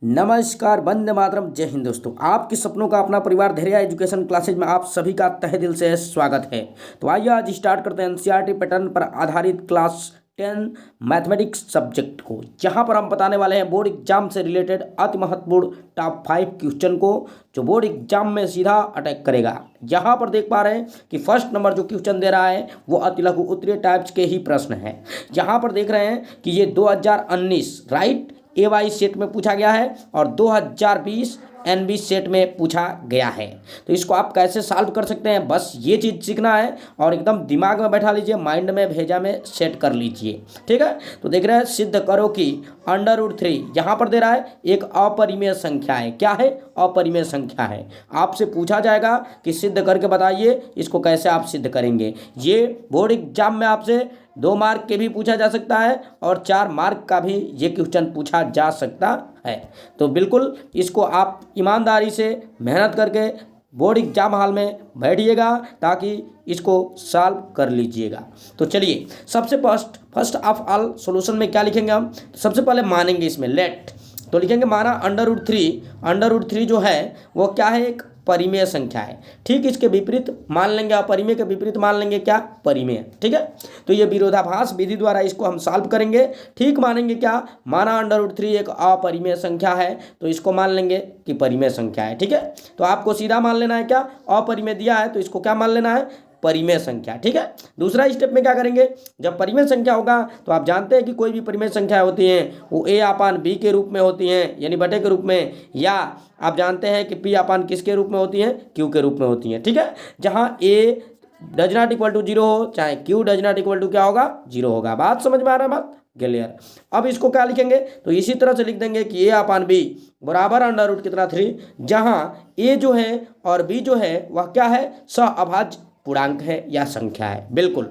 नमस्कार, वंदे मातरम, जय हिंद। दोस्तों, आपके सपनों का अपना परिवार धैर्य एजुकेशन क्लासेज में आप सभी का तहे दिल से स्वागत है। तो आइए आज स्टार्ट करते हैं एनसीईआरटी पैटर्न पर आधारित क्लास 10 मैथमेटिक्स सब्जेक्ट को, जहां पर हम बताने वाले हैं बोर्ड एग्जाम से रिलेटेड अति महत्वपूर्ण टॉप 5 क्वेश्चन को, जो बोर्ड एग्जाम में सीधा अटैक करेगा। यहाँ पर देख पा रहे हैं कि फर्स्ट नंबर जो क्वेश्चन दे रहा है वो अति लघु उत्तरीय टाइप्स के ही प्रश्न है। यहाँ पर देख रहे हैं कि ये 2019 राइट एवाई सेट में पूछा गया है और 2020 एनबी सेट में पूछा गया है। तो इसको आप कैसे सॉल्व कर सकते हैं, बस ये चीज़ सीखना है और एकदम दिमाग में बैठा लीजिए, माइंड में भेजा में सेट कर लीजिए। ठीक है, तो देख रहे हैं सिद्ध करो कि √3 यहाँ पर दे रहा है एक अपरिमेय संख्या है। क्या है? अपरिमेय संख्या है। आपसे पूछा जाएगा कि सिद्ध करके बताइए इसको कैसे आप सिद्ध करेंगे। ये बोर्ड एग्जाम में आपसे 2 मार्क के भी पूछा जा सकता है और 4 मार्क का भी ये क्वेश्चन पूछा जा सकता है। तो बिल्कुल इसको आप ईमानदारी से मेहनत करके बोर्ड एग्जाम हॉल में बैठिएगा ताकि इसको सॉल्व कर लीजिएगा। तो चलिए, सबसे फर्स्ट ऑफ ऑल सॉल्यूशन में क्या लिखेंगे हम? तो सबसे पहले मानेंगे इसमें लेट, तो लिखेंगे माना √3 जो है वो क्या है? एक परिमेय संख्या है। ठीक, इसके विपरीत मान लेंगे, अपरिमेय के विपरीत मान लेंगे क्या? परिमेय। ठीक है, तो ये विरोधाभास विधि द्वारा इसको हम सॉल्व करेंगे। ठीक, मानेंगे क्या? माना √3 एक अपरिमेय संख्या है तो इसको मान लेंगे कि परिमेय संख्या है। ठीक है, तो आपको सीधा मान लेना है क्या? अपरिमेय दिया है तो इसको क्या मान लेना है? परिमेय संख्या। ठीक है, दूसरा स्टेप में क्या करेंगे? जब परिमेय संख्या होगा तो आप जानते हैं कि कोई भी परिमेय संख्या होती हैं वो A/B के रूप में होती हैं, यानी बटे के रूप में, या आप जानते हैं कि P/ किसके रूप में होती हैं? Q के रूप में होती हैं। ठीक है, जहां A does not equal to 0 हो, चाहे Q does not equal to क्या होगा? 0 होगा। बात समझ में आ रहा है? बात क्लियर। अब इसको क्या लिखेंगे? तो इसी तरह से लिख देंगे कि A/B बराबर अंडर रूट कितना 3, जहां A जो है और B जो है वह क्या है? सहअभाज्य पूर्णांक है या संख्या है। बिल्कुल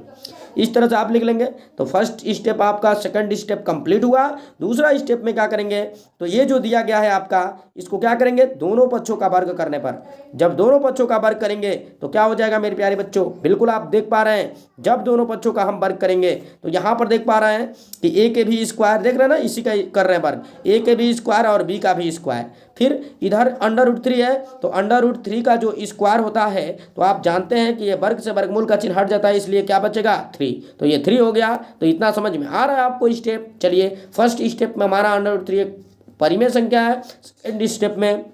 इस तरह से आप लिख लेंगे। तो फर्स्ट स्टेप आपका, सेकंड स्टेप कंप्लीट हुआ। दूसरा स्टेप में क्या करेंगे? तो ये जो दिया गया है आपका, इसको क्या करेंगे? दोनों पक्षों का वर्ग करने पर, जब दोनों पक्षों का वर्ग करेंगे तो क्या हो जाएगा मेरे प्यारे बच्चों? बिल्कुल आप देख पा रहे हैं, जब दोनों पक्षों का हम वर्ग करेंगे तो यहाँ पर देख पा रहे हैं कि A के भी स्क्वायर, देख रहे हैं ना, इसी का कर रहे हैं वर्ग, A के भी स्क्वायर और B का भी स्क्वायर। फिर इधर √3 है तो √3 का जो स्क्वायर होता है तो आप जानते हैं कि ये वर्ग से वर्गमूल का चिन्ह हट जाता है, इसलिए क्या बचेगा? 3। तो ये 3 हो गया। तो इतना समझ में आ रहा है आपको स्टेप? चलिए, फर्स्ट स्टेप में हमारा √3 एक परिमेय संख्या है। सेकंड स्टेप में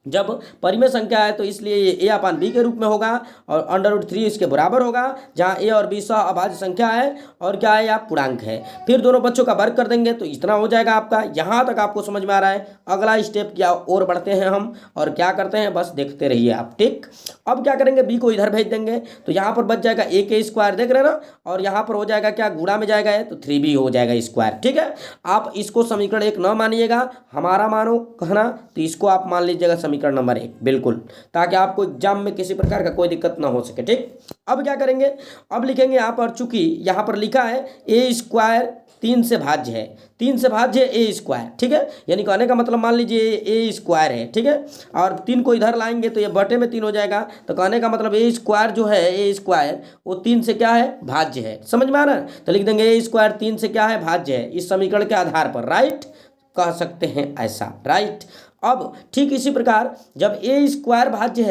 जब परिमेय संख्या है तो इसलिए ये A/B के रूप में होगा और √3 इसके बराबर होगा, जहाँ A और B सहअभाज्य संख्या है और क्या है? या पूर्णांक है। फिर दोनों बच्चों का वर्ग कर देंगे तो इतना हो जाएगा आपका। यहाँ तक आपको समझ में आ रहा है? अगला स्टेप क्या और बढ़ते हैं हम और क्या करते हैं, बस देखते रहिए आप। ठीक, अब क्या करेंगे? B को इधर भेज देंगे तो यहाँ पर बच जाएगा A के स्क्वायर, देख रहे हैं ना, और यहाँ पर हो जाएगा क्या? गुणा में जाएगा तो 3B हो जाएगा स्क्वायर। ठीक है, आप इसको समीकरण 1 न मानिएगा, हमारा मानो कहना, तो इसको आप मान लीजिएगा समीकरण नंबर 1, बिल्कुल, ताकि आपको एग्जाम में किसी प्रकार का कोई दिक्कत ना हो सके। ठीक, अब क्या करेंगे? अब लिखेंगे यहाँ पर, चूंकि यहाँ पर लिखा है A² 3 से भाज्य है, 3 से भाज्य A²। ठीक है, यानी कहने का मतलब मान लीजिए A² है। ठीक है, और 3 को इधर लाएंगे तो ये बटे में 3 हो जाएगा। तो कहने का मतलब A² जो है, A² वो 3 से क्या है? भाज्य है। समझ में आ रहा है? तो लिख देंगे A² 3 से क्या है? भाज्य है, इस समीकरण के आधार पर। राइट, कह सकते हैं ऐसा। राइट, अब ठीक इसी प्रकार जब A² भाज्य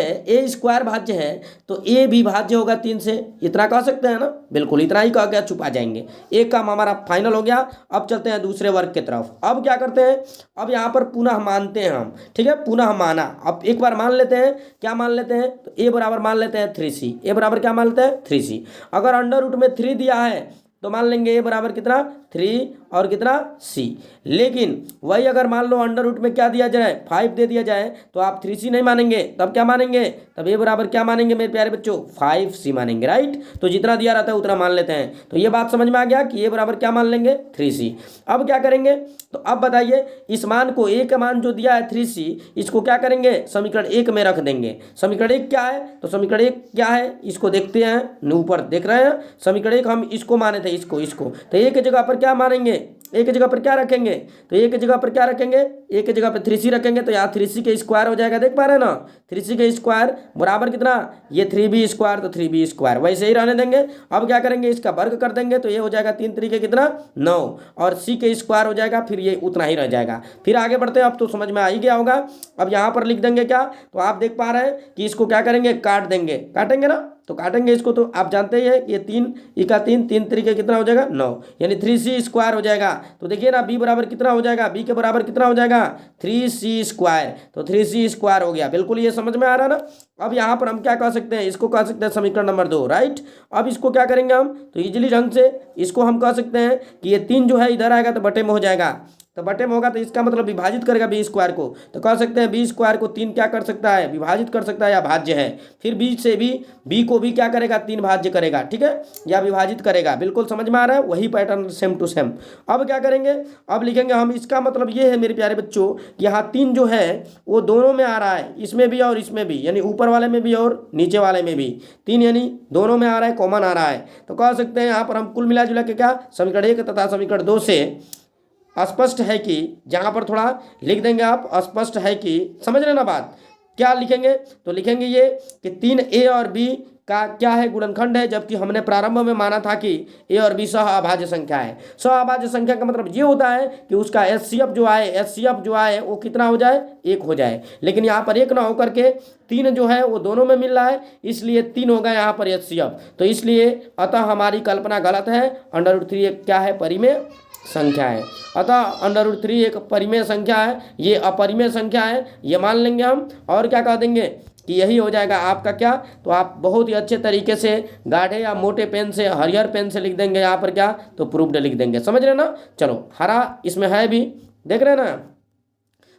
है तो A भी भाज्य होगा 3 से, इतना कह सकते हैं ना? बिल्कुल, इतना ही कह के छुपा जाएंगे। एक काम हमारा फाइनल हो गया। अब चलते हैं दूसरे वर्ग की तरफ। अब क्या करते हैं? अब यहाँ पर पुनः मानते हैं हम। ठीक है, पुनः माना। अब एक बार मान लेते हैं, क्या मान लेते हैं? तो A बराबर मान लेते हैं 3C। A बराबर क्या मान लेते हैं? 3C। अगर अंडर रूट में 3 दिया है तो मान लेंगे A बराबर कितना? 3 और कितना? C। लेकिन वही अगर मान लो अंडर रूट में क्या दिया जाए? 5 दे दिया जाए तो आप 3C नहीं मानेंगे, तब क्या मानेंगे? तब A बराबर क्या मानेंगे मेरे प्यारे बच्चों? 5C मानेंगे। राइट, तो जितना दिया रहता है उतना मान लेते हैं। तो ये बात समझ में आ गया कि A बराबर क्या मान लेंगे? 3C। अब क्या करेंगे? तो अब बताइए, इस मान को A का मान जो दिया है 3C, इसको क्या करेंगे? समीकरण 1 में रख देंगे। समीकरण 1 क्या है? तो समीकरण 1 क्या है इसको देखते हैं, ऊपर देख रहे हैं। समीकरण 1 हम इसको माने थे, इसको तो A की जगह पर क्या मानेंगे? ए की जगह पर क्या रखेंगे, तो ए की जगह पर क्या रखेंगे, ए की जगह पर 3c रखेंगे, तो यहाँ 3c के स्क्वायर हो जाएगा, देख पा रहे हैं ना, 3c के स्क्वायर बराबर कितना, ये 3b स्क्वायर, तो 3b स्क्वायर वैसे ही रहने देंगे। अब क्या करेंगे, इसका वर्ग कर देंगे, तो ये हो जाएगा 3 तरीके कितना 9, और c के स्क्वायर हो जाएगा, फिर ये उतना ही रह जाएगा। फिर आगे बढ़ते हैं, अब तो समझ में आ ही गया होगा। अब यहाँ पर लिख देंगे क्या, तो आप देख पा रहे हैं कि इसको क्या करेंगे, काट देंगे, काटेंगे ना, तो काटेंगे इसको, तो आप जानते ही है कि ये 3 इका 3, 3 तरीके कितना हो जाएगा 9, यानी 3c स्क्वायर हो जाएगा। तो देखिए ना, b बराबर कितना हो जाएगा, b के बराबर कितना हो जाएगा 3c स्क्वायर, तो 3c स्क्वायर हो गया। बिल्कुल ये समझ में आ रहा है ना। अब यहाँ पर हम क्या कह सकते हैं, इसको कह सकते हैं समीकरण नंबर 2, राइट। अब इसको क्या करेंगे हम, तो इजिली ढंग से इसको हम कह सकते हैं कि ये 3 जो है इधर आएगा तो बटे में हो जाएगा, तो बटे में होगा तो इसका मतलब विभाजित करेगा बी स्क्वायर को, तो कह सकते हैं बी स्क्वायर को 3 क्या कर सकता है, विभाजित कर सकता है या भाज्य है। फिर बी से भी बी को भी क्या करेगा, 3 भाज्य करेगा, ठीक है, या विभाजित करेगा। बिल्कुल समझ में आ रहा है, वही पैटर्न सेम टू सेम। अब क्या करेंगे, अब लिखेंगे हम, इसका मतलब ये है मेरे प्यारे बच्चों कि यहाँ 3 जो है वो दोनों में आ रहा है, इसमें भी और इसमें भी, यानी ऊपर वाले में भी और नीचे वाले में भी 3, यानी दोनों में आ रहा है, कॉमन आ रहा है। तो कह सकते हैं यहाँ पर हम कुल मिला जुला के क्या, समीकरण 1 तथा समीकरण 2 से स्पष्ट है कि, जहाँ पर थोड़ा लिख देंगे आप, स्पष्ट है कि, समझ रहे ना बात, क्या लिखेंगे, तो लिखेंगे ये कि 3a और b का क्या है, गुणनखंड है, जबकि हमने प्रारंभ में माना था कि a और b सह अभाज्य संख्या है। सह अभाज्य संख्या का मतलब ये होता है कि उसका HCF जो आए वो कितना हो जाए, 1 हो जाए, लेकिन यहाँ पर 1 ना होकर के 3 जो है वो दोनों में मिल रहा है, इसलिए 3 होगा यहाँ पर HCF। तो इसलिए अतः हमारी कल्पना गलत है, √3 एक क्या है, परिमेय संख्या है। अतः √3 एक परिमेय संख्या है, ये अपरिमेय संख्या है, ये मान लेंगे हम, और क्या कह देंगे कि यही हो जाएगा आपका क्या, तो आप बहुत ही अच्छे तरीके से गाढ़े या मोटे पेन से, हरियर पेन से लिख देंगे यहाँ पर क्या, तो प्रूव्ड लिख देंगे, समझ रहे ना। चलो हरा इसमें है भी, देख रहे ना,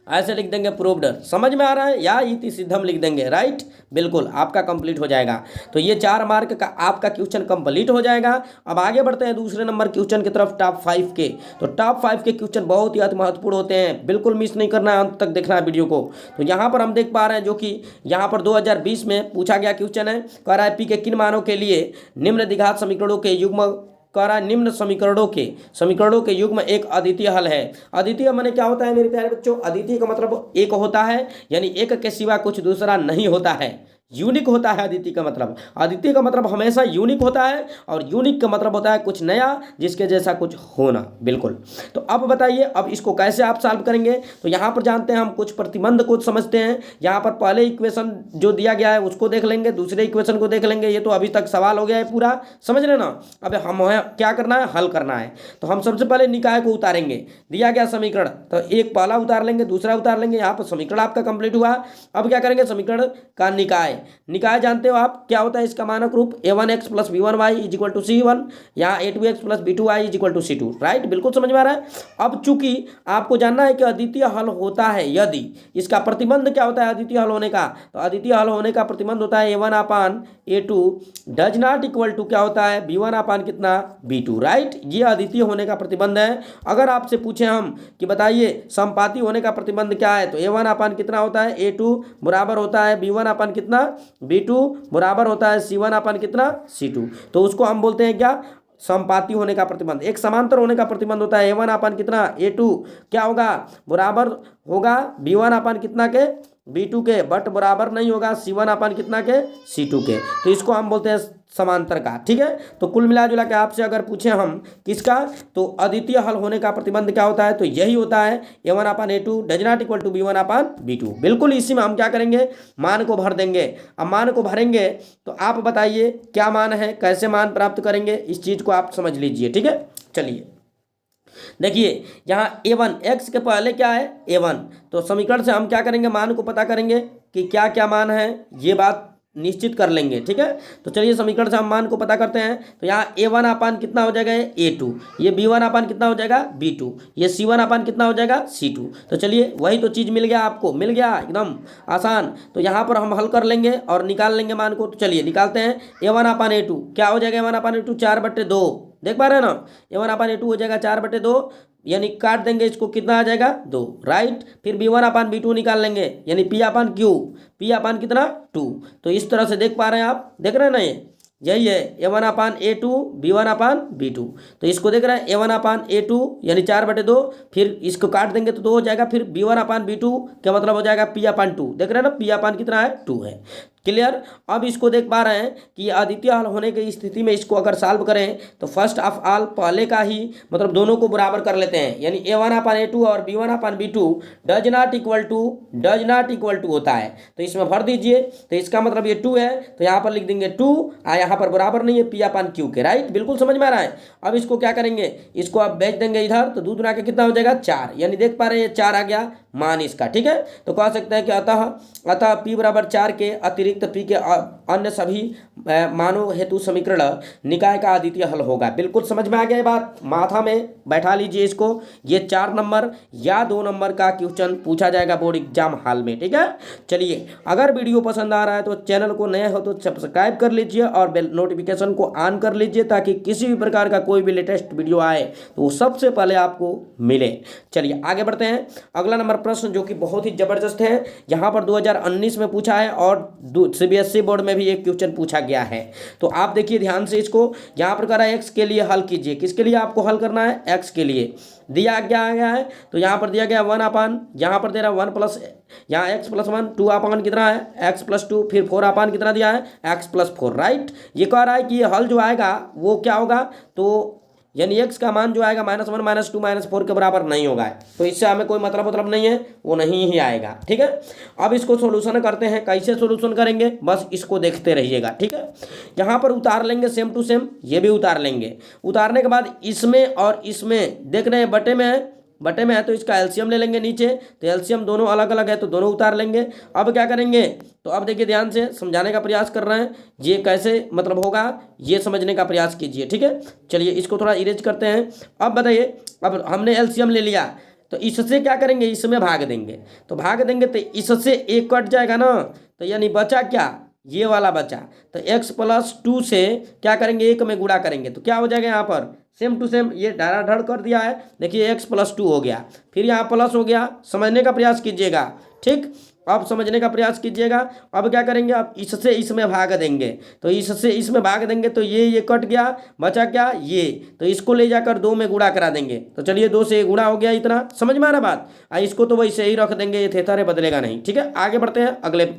ऐसे लिख देंगे प्रूव्ड, समझ में आ रहा है, या इति सिद्धम लिख देंगे, राइट। बिल्कुल आपका कंप्लीट हो जाएगा। तो ये 4 मार्क का आपका क्वेश्चन कंप्लीट हो जाएगा। अब आगे बढ़ते हैं दूसरे नंबर क्वेश्चन की तरफ, टॉप 5 के। तो टॉप 5 के क्वेश्चन बहुत ही अति महत्वपूर्ण होते हैं, बिल्कुल मिस नहीं करना है, अंत तक देखना है वीडियो को। तो यहाँ पर हम देख पा रहे हैं, जो कि यहाँ पर 2020 में पूछा गया क्वेश्चन है, कह रहा है पी के किन मानों के लिए निम्न द्विघात समीकरणों के युग्म, कह रहा है निम्न समीकरणों के युग्म एक अद्वितीय हल है। अद्वितीय माने क्या होता है मेरे प्यारे बच्चों, अद्वितीय का मतलब एक होता है, यानी एक के सिवा कुछ दूसरा नहीं होता है, यूनिक होता है अद्वितीय का मतलब। अद्वितीय का मतलब हमेशा यूनिक होता है, और यूनिक का मतलब होता है कुछ नया, जिसके जैसा कुछ होना। बिल्कुल। तो अब बताइए, अब इसको कैसे आप सॉल्व करेंगे, तो यहाँ पर जानते हैं हम कुछ प्रतिबंध को समझते हैं। यहाँ पर पहले इक्वेशन जो दिया गया है उसको देख लेंगे, दूसरे इक्वेशन को देख लेंगे, ये तो अभी तक सवाल हो गया है पूरा, समझ रहे ना। अब हम क्या करना है, हल करना है। तो हम सबसे पहले निकाय को उतारेंगे, दिया गया समीकरण, तो एक पहला उतार लेंगे, दूसरा उतार लेंगे, यहाँ पर समीकरण आपका कंप्लीट हुआ। अब क्या करेंगे, समीकरण का निकाय जानते हो आप क्या होता है, इसका मानक रूप a1x + b1y = c1, यहाँ a2x + b2y = c2, राइट। बिल्कुल समझ में आ रहा है। अब चूंकि आपको जानना है कि अद्वितीय हल होता है, यदि इसका प्रतिबंध क्या होता है अद्वितीय हल होने का, तो अद्वितीय हल होने का प्रतिबंध होता है a1/a2 does not equal to क्या होता है b1/ कितना b2, राइट। ये अद्वितीय होने का प्रतिबंध है। अगर आपसे पूछे हम कि बताइए समपाती होने का प्रतिबंध क्या है, तो a1/ कितना होता है, a2 बराबर होता है b1/ कितना, b2 बराबर होता है c1/ कितना, c2। तो उसको हम बोलते हैं क्या, समपाती होने का प्रतिबंध। एक समांतर होने का प्रतिबंध होता है a1/ कितना, a2 क्या होगा, बराबर होगा b1/ कितना के, b2 के, बट बराबर नहीं होगा c1/ कितना के, c2 के। तो इसको हम बोलते हैं समांतर का, ठीक है। तो कुल मिला जुला के आपसे अगर पूछे हम किसका, तो अद्वितीय हल होने का प्रतिबंध क्या होता है, तो यही होता है a1/a2 does not equal to b1/b2। बिल्कुल इसी में हम क्या करेंगे, मान को भर देंगे। अब मान को भरेंगे तो आप बताइए क्या मान है, कैसे मान प्राप्त करेंगे, इस चीज को आप समझ लीजिए, ठीक है। चलिए देखिए, यहाँ a1 x के पहले क्या है a1, तो समीकरण से हम क्या करेंगे, मान को पता करेंगे कि क्या क्या मान है, ये बात निश्चित कर लेंगे, ठीक है। तो चलिए समीकरण से हम मान को पता करते हैं। तो यहाँ a1/ कितना हो जाएगा a2, ये b1/ कितना हो जाएगा b2, ये c1/ कितना हो जाएगा c2। तो चलिए वही तो चीज़ मिल गया आपको, मिल गया एकदम आसान। तो यहाँ पर हम हल कर लेंगे और निकाल लेंगे मान को। तो चलिए निकालते हैं। a1/a2 क्या हो जाएगा, a1/a2 4/2, देख पा रहे हैं ना, a1/a2 हो जाएगा 4/2, यानी काट देंगे इसको, कितना आ जाएगा 2, राइट। फिर b1/b2 निकाल लेंगे, यानी p/q, p/, कितना 2। तो इस तरह से देख पा रहे हैं आप, देख रहे हैं ना, ये यही है A1/A2 B1/B2। तो इसको देख रहे हैं A1/A2 यानी 4/2, फिर इसको काट देंगे तो 2 हो जाएगा, फिर B1/B2 क्या मतलब हो जाएगा P/2। देख रहे हैं ना P/, कितना है 2 है। क्लियर। अब इसको देख पा रहे हैं कि अद्वितीय हल होने की स्थिति में इसको अगर सॉल्व करें तो फर्स्ट ऑफ ऑल पहले का ही मतलब दोनों को बराबर कर लेते हैं, यानी A1/A2 और B1/B2 does not equal to होता है। तो इसमें भर दीजिए, तो इसका मतलब ये 2 है तो यहाँ पर लिख देंगे 2, यहाँ पर बराबर नहीं है P/Q के, राइट। बिल्कुल समझ में आ रहा है। अब इसको क्या करेंगे, इसको आप भेज देंगे इधर, तो 2 गुना के कितना हो जाएगा 4, यानी देख पा रहे हैं 4 आ गया मान इसका, ठीक है। तो कह सकते हैं कि अतः P बराबर 4 के अतिरिक्त P के अन्य सभी मानों हेतु समीकरण निकाय का अद्वितीय हल होगा। बिल्कुल समझ में आ गया ये बात, माथा में बैठा लीजिए इसको। ये 4 नंबर या 2 नंबर का क्वेश्चन पूछा जाएगा बोर्ड एग्जाम हॉल में, ठीक है। चलिए, अगर वीडियो पसंद आ रहा है तो चैनल को नए हो तो सब्सक्राइब कर लीजिए और बेल नोटिफिकेशन को ऑन कर लीजिए, ताकि किसी भी प्रकार का कोई भी लेटेस्ट वीडियो आए तो वो सबसे पहले आपको मिले। चलिए आगे बढ़ते हैं। अगला नंबर प्रश्न जो कि बहुत ही जबरदस्त है, यहाँ पर 2019 में पूछा है और CBSE बोर्ड में भी एक क्वेश्चन पूछा गया है। तो आप देखिए ध्यान से इसको, यहाँ पर कह रहा है एक्स के लिए हल कीजिए। किसके लिए आपको हल करना है, एक्स के लिए दिया गया है। तो यहाँ पर दिया गया 1/, यहाँ पर दे रहा है 1 प्लस, यहाँ x+1 2/, कितना है x+2, फिर 4/, कितना दिया है x+4, राइट। ये कह रहा है कि ये हल जो आएगा वो क्या होगा, तो यानी x का मान जो आएगा -1 -2 -4 के बराबर नहीं होगा। तो इससे हमें कोई मतलब नहीं है, वो नहीं ही आएगा, ठीक है। अब इसको सोल्यूशन करते हैं। कैसे सोल्यूशन करेंगे, बस इसको देखते रहिएगा, ठीक है। यहाँ पर उतार लेंगे सेम टू सेम, ये भी उतार लेंगे। उतारने के बाद इसमें और इसमें देख रहे हैं बटे में है तो इसका एलसीएम ले लेंगे नीचे, तो एलसीएम दोनों अलग अलग है तो दोनों उतार लेंगे। अब क्या करेंगे, तो अब देखिए ध्यान से समझाने का प्रयास कर रहे हैं, ये कैसे मतलब होगा ये समझने का प्रयास कीजिए, ठीक है। चलिए इसको थोड़ा इरेज करते हैं। अब बताइए, अब हमने एलसीएम ले लिया तो इससे क्या करेंगे, इसमें भाग देंगे। तो भाग देंगे तो इससे एक कट जाएगा ना, तो यानी बचा क्या, ये वाला बचा। तो x+2 से क्या करेंगे, 1 में गुणा करेंगे तो क्या हो जाएगा, यहाँ पर सेम टू सेम ये धड़ाधड़ कर दिया है। देखिए x+2 हो गया, फिर यहाँ प्लस हो गया। समझने का प्रयास कीजिएगा, ठीक। अब समझने का प्रयास कीजिएगा। अब क्या करेंगे, अब इससे इसमें भाग देंगे, तो इससे इसमें भाग देंगे तो ये कट गया, बचा क्या ये, तो इसको ले जाकर 2 में गुणा करा देंगे। तो चलिए 2 से गुणा हो गया, इतना समझ में आ रहा बात। इसको तो वैसे ही रख देंगे, ये थेथर है, बदलेगा नहीं, ठीक है। आगे बढ़ते हैं अगले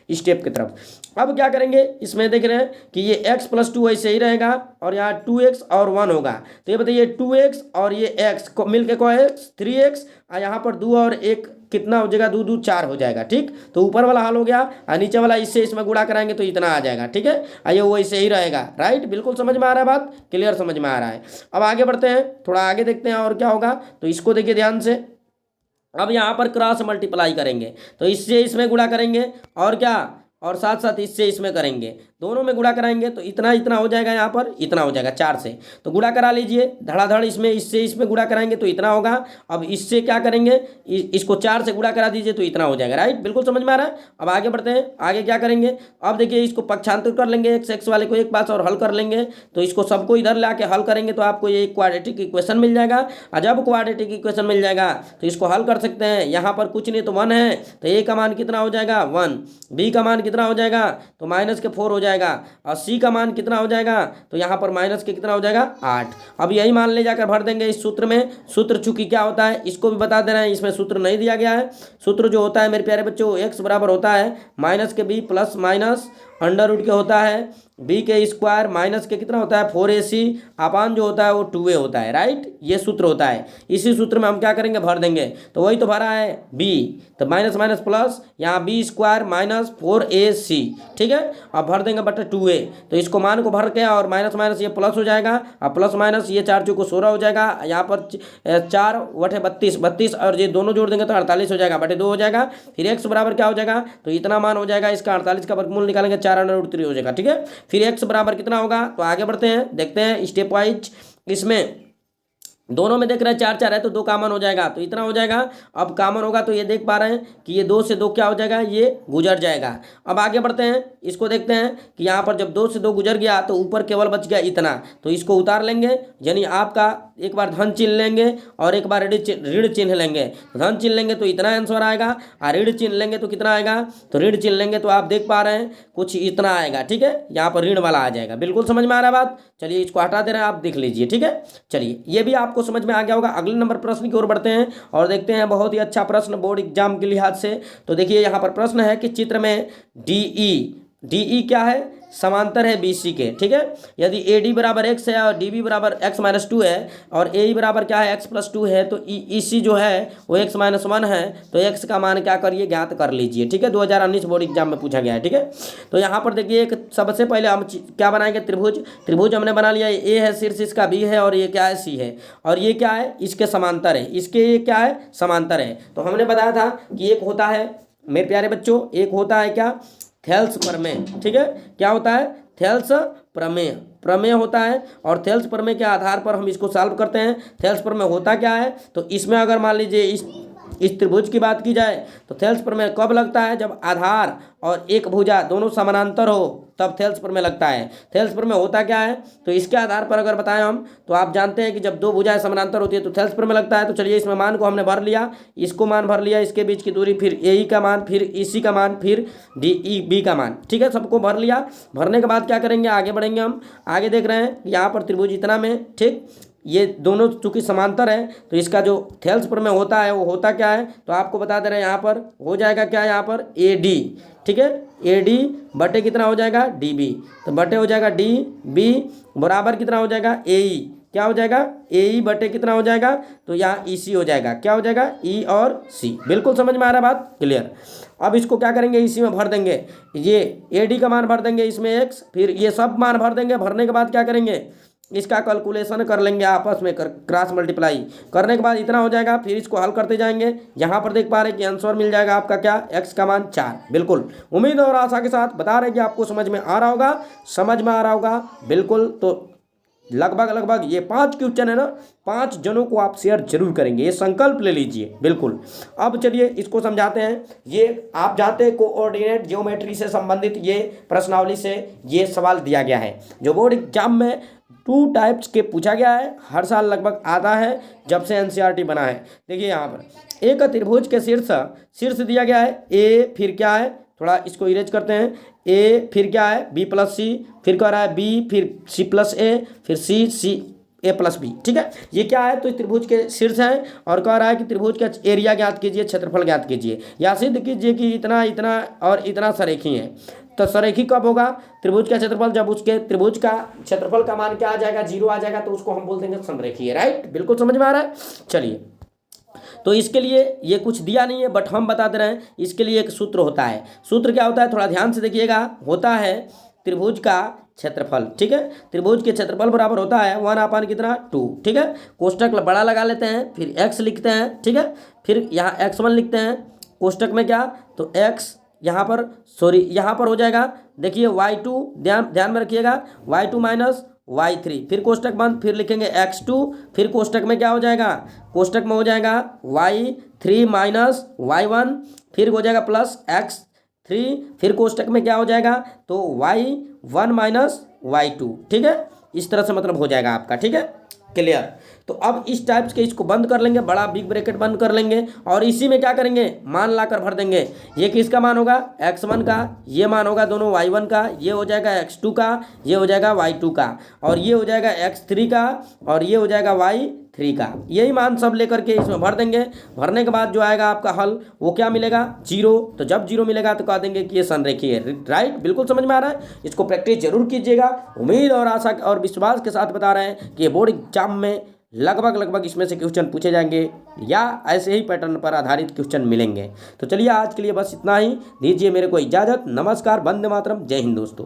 स्टेप की तरफ। अब क्या करेंगे, इसमें देख रहे हैं कि ये x+2 ऐसे ही रहेगा और यहाँ 2x और 1 होगा। तो ये बताइए 2x और ये x को मिलके को x 3x, और यहाँ पर 2 और 1 कितना हो जाएगा, 2 2 4 हो जाएगा, ठीक। तो ऊपर वाला हल हो गया और नीचे वाला इससे इसमें गुणा कराएंगे तो इतना आ जाएगा, ठीक है। ये वो ऐसे ही रहेगा, राइट। बिल्कुल समझ में आ रहा है बात, क्लियर समझ में आ रहा है। अब आगे बढ़ते हैं, थोड़ा आगे देखते हैं और क्या होगा। तो इसको देखिए ध्यान से, अब यहाँ पर क्रॉस मल्टीप्लाई करेंगे तो इससे इसमें गुणा करेंगे और क्या, और साथ साथ इससे इसमें करेंगे, दोनों में गुणा कराएंगे तो इतना इतना हो जाएगा, यहाँ पर इतना हो जाएगा 4 से। तो गुणा करा लीजिए धड़ाधड़, इसमें इससे इसमें गुणा कराएंगे तो इतना होगा। अब इससे क्या करेंगे, इसको 4 से गुणा करा दीजिए तो इतना हो जाएगा, राइट। बिल्कुल समझ में आ रहा है। अब आगे बढ़ते हैं, आगे क्या करेंगे, अब देखिए इसको पक्षांतर कर लेंगे, x वाले को एक पास और हल कर लेंगे। तो इसको सबको इधर ला के हल करेंगे तो आपको ये क्वाड्रेटिक इक्वेशन मिल जाएगा। और जब क्वाड्रेटिक इक्वेशन मिल जाएगा तो इसको हल कर सकते हैं। यहाँ पर कुछ नहीं तो 1 है, तो a का मान कितना हो जाएगा 1, b का मान कितना हो जाएगा तो -4 हो जाएगा, और c का मान कितना हो जाएगा तो यहाँ पर माइनस के कितना हो जाएगा 8। अब यही मान ले जाकर भर देंगे इस सूत्र में। सूत्र चूंकि क्या होता है इसको भी बता दे रहे हैं, इसमें सूत्र नहीं दिया गया है। सूत्र जो होता है मेरे प्यारे बच्चों, x बराबर होता है -b plus minus under root के होता है b के स्क्वायर माइनस के कितना होता है 4ac अपान जो होता है वो 2a होता है, राइट। ये सूत्र होता है। इसी सूत्र में हम क्या करेंगे, भर देंगे। तो वही तो भरा है b, तो माइनस माइनस प्लस यहाँ b स्क्वायर माइनस 4ac, ठीक है। अब भर देंगे बटे 2a, तो इसको मान को भर के और माइनस माइनस ये प्लस हो जाएगा, और प्लस माइनस ये 4 चौको 16 हो जाएगा। यहाँ पर 4 बटे 32 और ये दोनों जोड़ देंगे तो 48 हो जाएगा, बटे 2 हो जाएगा। फिर x बराबर क्या हो जाएगा, तो इतना मान हो जाएगा, इसका 48 का वर्गमूल निकालेंगे 4√3 हो जाएगा, ठीक है। फिर x बराबर कितना होगा, तो आगे बढ़ते हैं देखते हैं स्टेप वाइज। इसमें दोनों में देख रहे हैं 4 4 है तो 2 कॉमन हो जाएगा, तो इतना हो जाएगा। अब कॉमन होगा तो ये देख पा रहे हैं कि ये 2 से 2 क्या हो जाएगा, ये गुजर जाएगा। अब आगे बढ़ते हैं, इसको देखते हैं कि यहाँ पर जब 2 से 2 गुजर गया तो ऊपर केवल बच गया इतना, तो इसको उतार लेंगे। यानी आपका एक बार धन चिन्ह लेंगे और एक बार ऋण चिन्ह लेंगे। धन चिन्ह लेंगे तो इतना आंसर आएगा, और ऋण चिन्ह लेंगे तो कितना आएगा, तो ऋण चिन्ह लेंगे तो आप देख पा रहे हैं कुछ इतना आएगा। ठीक है, यहाँ पर ऋण वाला आ जाएगा। बिल्कुल समझ में आ रहा है बात। चलिए इसको हटा दे रहे हैं, आप देख लीजिए। ठीक है, चलिए ये भी आपको समझ में आ गया होगा। अगले नंबर प्रश्न की ओर बढ़ते हैं और देखते हैं बहुत ही अच्छा प्रश्न बोर्ड एग्जाम के लिहाज से। तो देखिए यहाँ पर प्रश्न है कि चित्र में डीई क्या है, समांतर है बीसी के। ठीक है, यदि AD बराबर x है और DB बराबर x-2 है और AE बराबर क्या है, x+2 है, तो EC जो है वो x-1 है, तो x का मान क्या करिए, ज्ञात कर लीजिए। ठीक है, 2019 बोर्ड एग्जाम में पूछा गया है। ठीक है, तो यहाँ पर देखिए एक सबसे पहले हम क्या बनाएंगे, त्रिभुज हमने बना लिया। A है शीर्ष, इसका B है और ये क्या है, C है, और ये क्या है, इसके समांतर है, इसके ये क्या है, समांतर है। तो हमने बताया था कि एक होता है मेरे प्यारे बच्चों, एक होता है क्या, थेल्स प्रमेय। ठीक है, क्या होता है, थेल्स प्रमेय होता है, और थेल्स प्रमेय के आधार पर हम इसको सॉल्व करते हैं। थेल्स प्रमेय होता क्या है, तो इसमें अगर मान लीजिए इस त्रिभुज की बात की जाए तो थेल्स प्रमेय कब लगता है, जब आधार और एक भुजा दोनों समानांतर हो तब थेल्स प्रमेय लगता है। थेल्स प्रमेय होता क्या है, तो इसके आधार पर अगर बताएं हम, तो आप जानते हैं कि जब दो भुजाएं समानांतर होती है तो थेल्स प्रमेय लगता है। तो चलिए इसमें मान को हमने भर लिया, इसको मान भर लिया, इसके बीच की दूरी, फिर AE का मान, फिर EC का मान, फिर DEB का मान। ठीक है, सबको भर लिया। भरने के बाद क्या करेंगे, आगे बढ़ेंगे। हम आगे देख रहे हैं यहाँ पर त्रिभुज इतना में, ठीक, ये दोनों चूंकि समांतर है तो इसका जो थेल्स प्रमेय होता है वो होता क्या है, तो आपको बता दे रहे हैं यहाँ पर हो जाएगा क्या, यहाँ पर AD। ठीक है, AD बटे कितना हो जाएगा, DB, तो बटे हो जाएगा DB बराबर कितना हो जाएगा, AE, क्या हो जाएगा, AE बटे कितना हो जाएगा, तो यहाँ EC हो जाएगा, क्या हो जाएगा, E और C। बिल्कुल समझ में आ रहा है बात, क्लियर। अब इसको क्या करेंगे, इसी में भर देंगे, ये AD का मान भर देंगे, इसमें x, फिर ये सब मान भर देंगे। भरने के बाद क्या करेंगे, इसका कैलकुलेशन कर लेंगे आपस में, क्रॉस मल्टीप्लाई करने के बाद इतना हो जाएगा। फिर इसको हल करते जाएंगे, यहाँ पर देख पा रहे हैं कि आंसर मिल जाएगा आपका क्या, x का मान 4। बिल्कुल उम्मीद और आशा के साथ बता रहे हैं कि आपको समझ में आ रहा होगा, समझ में आ रहा होगा। बिल्कुल, तो लगभग ये 5 क्वेश्चन है ना, 5 जनों को आप शेयर जरूर करेंगे, ये संकल्प ले लीजिए। बिल्कुल, अब चलिए इसको समझाते हैं। ये आप जानते हैं कोऑर्डिनेट ज्योमेट्री से संबंधित ये प्रश्नावली से ये सवाल दिया गया है, जो बोर्ड एग्जाम में 2 टाइप्स के पूछा गया है, हर साल लगभग आता है जब से NCERT बना है। देखिए यहाँ पर एक त्रिभुज के शीर्ष दिया गया है A, फिर क्या है, थोड़ा इसको इरेज करते हैं, A, फिर क्या है B+C, फिर कह रहा है B, फिर C+A, फिर A+B। ठीक है, ये क्या है, तो त्रिभुज के शीर्ष है और कह रहा है कि त्रिभुज का एरिया ज्ञात कीजिए, क्षेत्रफल ज्ञात कीजिए, या सिद्ध कीजिए कि इतना इतना और इतना सरेखी है। तो सरेखी कब होगा, त्रिभुज का क्षेत्रफल, जब उसके त्रिभुज का क्षेत्रफल का मान क्या आ जाएगा, 0 आ जाएगा, तो उसको हम बोल देंगे समरेखी है। राइट, बिल्कुल समझ में आ रहा है। चलिए, तो इसके लिए ये कुछ दिया नहीं है बट हम बता दे रहे हैं, इसके लिए एक सूत्र होता है। सूत्र क्या होता है, थोड़ा ध्यान से देखिएगा। होता है त्रिभुज का क्षेत्रफल। ठीक है, त्रिभुज के क्षेत्रफल बराबर होता है 1 कितना 2। ठीक है, कोष्टक बड़ा लगा लेते हैं, फिर x लिखते हैं। ठीक है, फिर यहाँ x1 लिखते हैं, कोष्टक में क्या, तो x यहाँ पर यहाँ पर हो जाएगा, देखिए y2, ध्यान में रखिएगा, y2 माइनस y3, फिर कोष्टक बंद, फिर लिखेंगे x2, फिर कोष्टक में क्या हो जाएगा, कोष्टक में हो जाएगा y3 माइनस y1, फिर हो जाएगा प्लस x3, फिर कोष्टक में क्या हो जाएगा, तो y1 माइनस y2। ठीक है, इस तरह से मतलब हो जाएगा आपका। ठीक है, क्लियर। तो अब इस टाइप्स के इसको बंद कर लेंगे, बड़ा बिग ब्रैकेट बंद कर लेंगे और इसी में क्या करेंगे, मान लाकर भर देंगे। ये किसका मान होगा, x1 का, ये मान होगा दोनों y1 का, ये हो जाएगा x2 का, ये हो जाएगा y2 का, और ये हो जाएगा x3 का, और ये हो जाएगा y3 का। यही मान सब लेकर के इसमें भर देंगे। भरने के बाद जो आएगा आपका हल, वो क्या मिलेगा, 0। तो जब 0 मिलेगा तो कह देंगे कि ये संरेखी है। राइट, बिल्कुल समझ में आ रहा है। इसको प्रैक्टिस जरूर कीजिएगा। उम्मीद और आशा और विश्वास के साथ बता रहे हैं कि ये बोर्ड एग्जाम में लगभग इसमें से क्वेश्चन पूछे जाएंगे या ऐसे ही पैटर्न पर आधारित क्वेश्चन मिलेंगे। तो चलिए आज के लिए बस इतना ही, दीजिए मेरे को इजाज़त। नमस्कार, वंदे मातरम, जय हिंद दोस्तों।